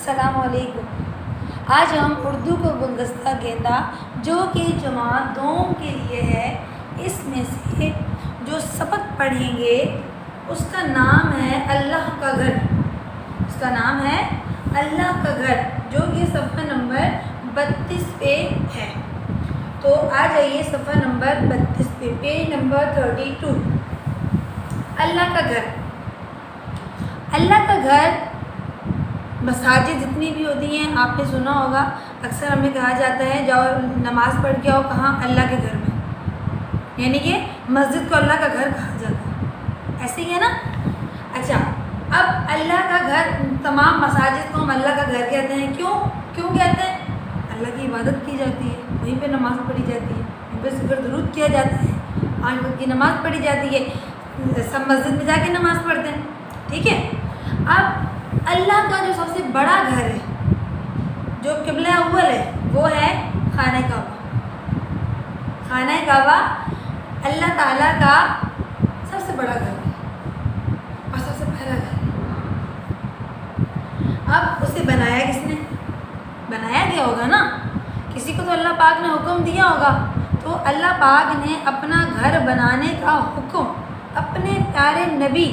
السلام علیکم۔ آج ہم اردو کو گلدستہ گیندا جو کہ جماعت دوم کے لیے ہے، اس میں سے جو سبق پڑھیں گے اس کا نام ہے اللہ کا گھر۔ اس کا نام ہے اللہ کا گھر، جو کہ صفحہ نمبر 32 پہ ہے۔ تو آ جائیے صفحہ نمبر 32 پہ، پیج نمبر 32۔ اللہ کا گھر۔ اللہ کا گھر مساجد جتنی بھی ہوتی ہیں آپ نے سنا ہوگا، اکثر ہمیں کہا جاتا ہے جاؤ نماز پڑھ کے آؤ، کہاں؟ اللہ کے گھر میں، یعنی کہ مسجد کو اللہ کا گھر کہا جاتا ہے، ایسے ہی ہے نا؟ اچھا، اب اللہ کا گھر، تمام مساجد کو ہم اللہ کا گھر کہتے ہیں، کیوں کہتے ہیں؟ اللہ کی عبادت کی جاتی ہے، وہیں پہ نماز پڑھی جاتی ہے، وہیں پہ ذکر درود کیا جاتا ہے، 5 وقت کی نماز پڑھی جاتی ہے، سب مسجد میں جا کے نماز پڑھتے ہیں، ٹھیک ہے؟ اب اللہ کا جو سب سے بڑا گھر ہے، جو قبلہ اول ہے، وہ ہے خانہ کعبہ۔ خانہ کعبہ اللہ تعالیٰ کا سب سے بڑا گھر ہے اور سب سے پہلا گھر ہے۔ اب اسے بنایا کس نے؟ بنایا گیا ہوگا نا، کسی کو تو اللہ پاک نے حکم دیا ہوگا، تو اللہ پاک نے اپنا گھر بنانے کا حکم اپنے پیارے نبی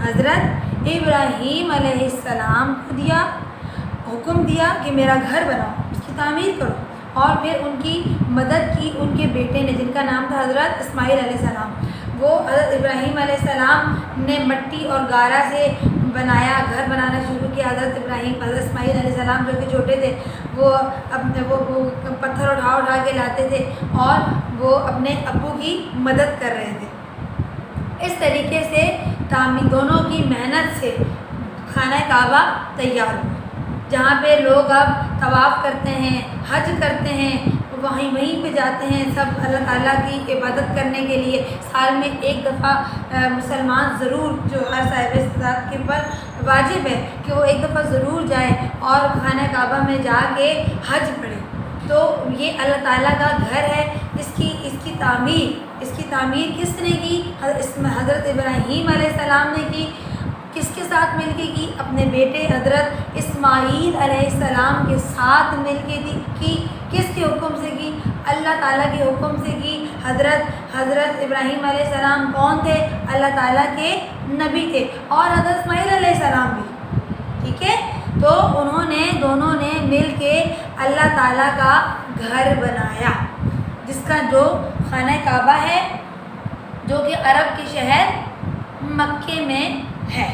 حضرت ابراہیم علیہ السلام کو دیا، حکم دیا کہ میرا گھر بناؤ، اس کی تعمیر کرو، اور پھر ان کی مدد کی ان کے بیٹے نے، جن کا نام تھا حضرت اسماعیل علیہ السلام۔ وہ حضرت ابراہیم علیہ السلام نے مٹی اور گارا سے بنایا، گھر بنانا شروع کیا۔ حضرت اسماعیل علیہ السلام جو کہ چھوٹے تھے، وہ پتھر اٹھا کے لاتے تھے اور وہ اپنے ابو کی مدد کر رہے تھے۔ اس طریقے سے دونوں کی محنت سے خانہ کعبہ تیار ہوا، جہاں پہ لوگ اب طواف کرتے ہیں، حج کرتے ہیں، وہیں پہ جاتے ہیں سب اللہ تعالیٰ کی عبادت کرنے کے لیے۔ سال میں ایک دفعہ مسلمان ضرور، جو ہر صاحب استطاعت کے پر واجب ہے کہ وہ ایک دفعہ ضرور جائے اور خانہ کعبہ میں جا کے حج پڑھے۔ تو یہ اللہ تعالیٰ کا گھر ہے، اس کی تعمیر کس نے کی؟ حضرت ابراہیم علیہ السلام نے کی۔ کس کے ساتھ مل کے کی؟ اپنے بیٹے حضرت اسماعیل علیہ السلام کے ساتھ مل کے کی۔ کس کے حکم سے کی؟ اللہ تعالیٰ کے حکم سے کی۔ حضرت ابراہیم علیہ السلام کون تھے؟ اللہ تعالیٰ کے نبی تھے، اور حضرت اسماعیل علیہ السلام بھی، ٹھیک ہے؟ تو دونوں نے مل کے اللہ تعالیٰ کا گھر بنایا، جس کا جو خانہ کعبہ ہے، جو کہ عرب کے شہر مکے میں ہے۔